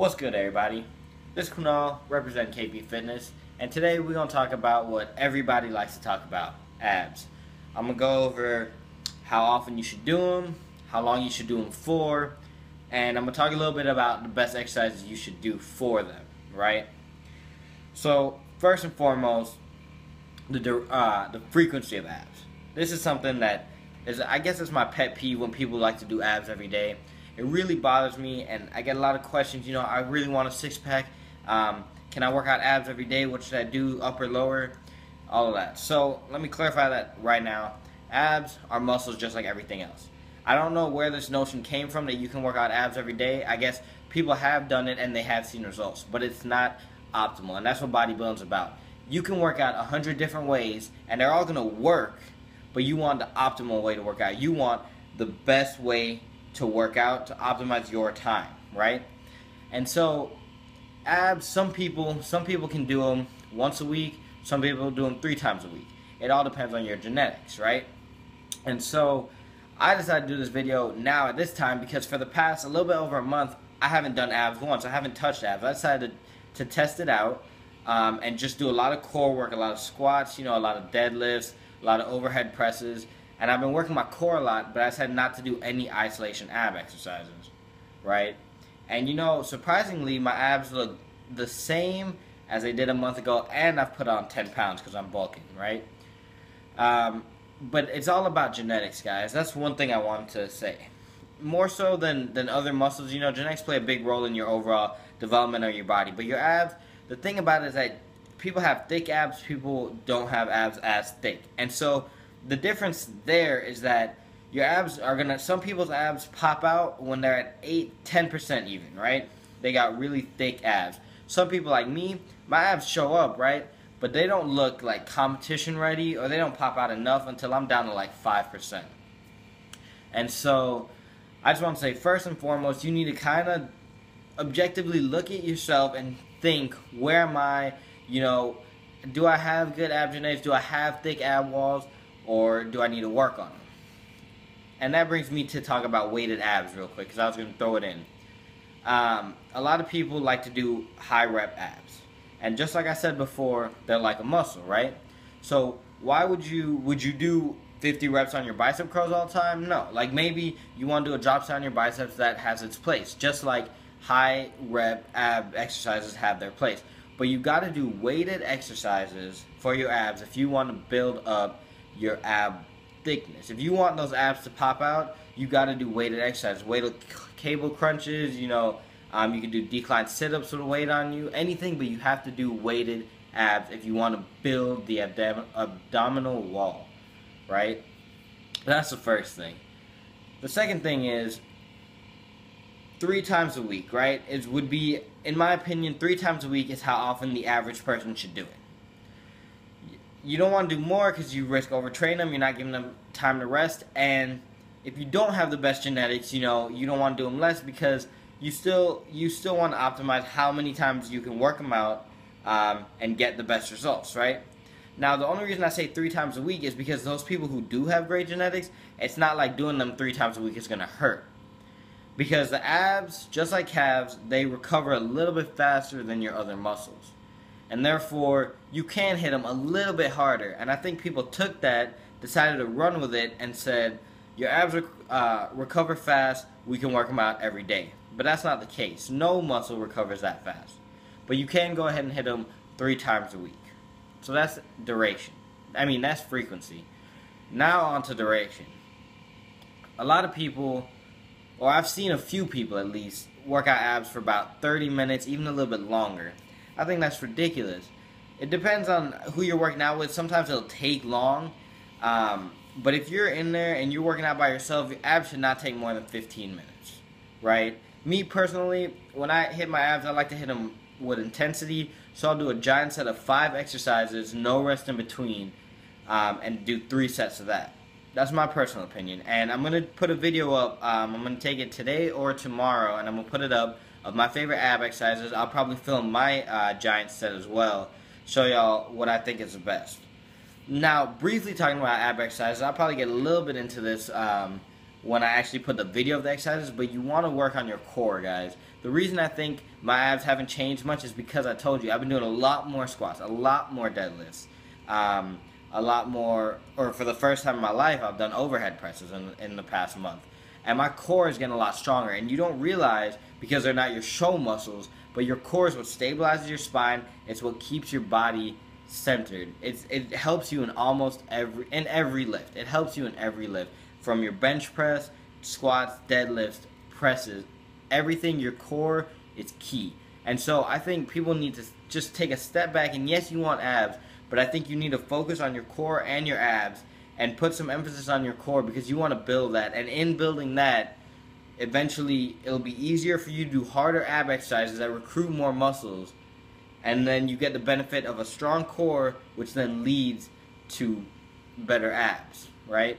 What's good, everybody? This is Kunal, representing KP Fitness, and today we're going to talk about what everybody likes to talk about, abs. I'm going to go over how often you should do them, how long you should do them for, and I'm going to talk a little bit about the best exercises you should do for them, right? So, first and foremost, the frequency of abs. This is something that is, I guess it's my pet peeve when people like to do abs every day. It really bothers me, and I get a lot of questions. You know, I really want a six-pack. Can I work out abs every day? What should I do, upper, lower? All of that. So let me clarify that right now. Abs are muscles just like everything else. I don't know where this notion came from that you can work out abs every day. I guess people have done it and they have seen results, but it's not optimal, and that's what bodybuilding is about. You can work out 100 different ways, and they're all going to work, but you want the optimal way to work out. You want the best way to work out to optimize your time, right? And so abs, some people can do them once a week, some people do them 3 times a week. It all depends on your genetics, right? And so I decided to do this video now at this time because for the past a little bit over a month I haven't done abs once. I haven't touched abs. I decided to test it out and just do a lot of core work, a lot of squats, you know, a lot of deadlifts, a lot of overhead presses. And I've been working my core a lot, but I decided not to do any isolation ab exercises, right? And you know, surprisingly, my abs look the same as they did a month ago, and I've put on 10 pounds because I'm bulking, right? But it's all about genetics, guys. That's one thing I wanted to say. More so than other muscles, you know, genetics play a big role in your overall development of your body. But your abs, the thing about it is that people have thick abs, people don't have abs as thick. And so the difference there is that your abs are gonna, some people's abs pop out when they're at 8-10% even, right? They got really thick abs. Some people like me, my abs show up, right? But they don't look like competition ready, or they don't pop out enough until I'm down to like 5%. And so I just want to say, first and foremost, you need to kind of objectively look at yourself and think, where am I? You know, do I have good ab genetics? Do I have thick ab walls? Or do I need to work on them? And that brings me to talk about weighted abs real quick, because I was going to throw it in. A lot of people like to do high rep abs, and just like I said before, they're like a muscle, right? So why would you do 50 reps on your bicep curls all the time? No. Like, maybe you want to do a drop set on your biceps that has its place, just like high rep ab exercises have their place. But you got to do weighted exercises for your abs if you want to build up your ab thickness. If you want those abs to pop out, you got to do weighted exercises, weighted cable crunches, you know, you can do decline sit-ups with a weight on you, anything, but you have to do weighted abs if you want to build the abdominal wall, right? That's the first thing. The second thing is 3 times a week, right? It would be, in my opinion, 3 times a week is how often the average person should do it. You don't want to do more because you risk overtraining them, you're not giving them time to rest, and if you don't have the best genetics, you know, you don't want to do them less because you still want to optimize how many times you can work them out and get the best results, right? Now, the only reason I say 3 times a week is because those people who do have great genetics, it's not like doing them 3 times a week is going to hurt. Because the abs, just like calves, they recover a little bit faster than your other muscles. And therefore, you can hit them a little bit harder. And I think people took that, decided to run with it, and said, your abs recover fast, we can work them out every day. But that's not the case. No muscle recovers that fast. But you can go ahead and hit them 3 times a week. So that's duration. I mean, that's frequency. Now on to duration. A lot of people, or I've seen a few people at least, work out abs for about 30 minutes, even a little bit longer. I think that's ridiculous. It depends on who you're working out with. Sometimes it'll take long. But if you're in there and you're working out by yourself, your abs should not take more than 15 minutes, right? Me personally, when I hit my abs, I like to hit them with intensity. So I'll do a giant set of 5 exercises, no rest in between, and do 3 sets of that. That's my personal opinion. And I'm going to put a video up. I'm going to take it today or tomorrow, and I'm going to put it up of my favorite ab exercises. I'll probably film my giant set as well, show y'all what I think is the best. Now, briefly talking about ab exercises, I'll probably get a little bit into this when I actually put the video of the exercises, but you want to work on your core, guys. The reason I think my abs haven't changed much is because I told you I've been doing a lot more squats, a lot more deadlifts, a lot more, or for the first time in my life, I've done overhead presses in the past month. And my core is getting a lot stronger. And you don't realize, because they're not your show muscles, but your core is what stabilizes your spine. It's what keeps your body centered. It helps you in almost every lift. It helps you in every lift. From your bench press, squats, deadlifts, presses, everything, your core is key. And so I think people need to just take a step back, and yes, you want abs, but I think you need to focus on your core and your abs and put some emphasis on your core, because you want to build that. And in building that, eventually it'll be easier for you to do harder ab exercises that recruit more muscles, and then you get the benefit of a strong core, which then leads to better abs, right?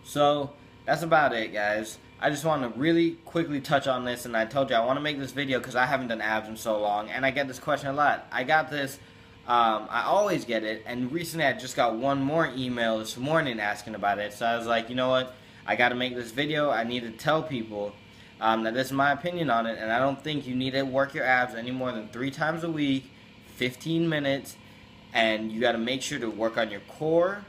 So that's about it, guys. I just want to really quickly touch on this, and I told you I want to make this video because I haven't done abs in so long, and I get this question a lot. I got this, I always get it, and recently I just got one more email this morning asking about it, so I was like, you know what, I got to make this video. I need to tell people that this is my opinion on it, and I don't think you need to work your abs any more than 3 times a week, 15 minutes, and you got to make sure to work on your core,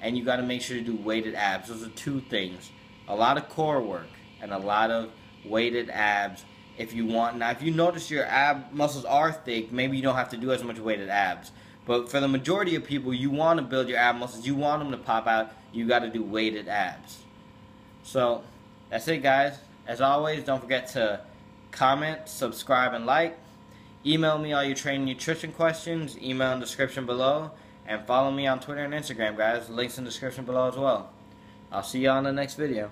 and you got to make sure to do weighted abs. Those are 2 things. A lot of core work and a lot of weighted abs if you want. Now, if you notice your ab muscles are thick, maybe you don't have to do as much weighted abs. But for the majority of people, you want to build your ab muscles, you want them to pop out, you got to do weighted abs. So, that's it, guys. As always, don't forget to comment, subscribe, and like. Email me all your training nutrition questions, email in the description below, and follow me on Twitter and Instagram, guys. Links in the description below as well. I'll see you on the next video.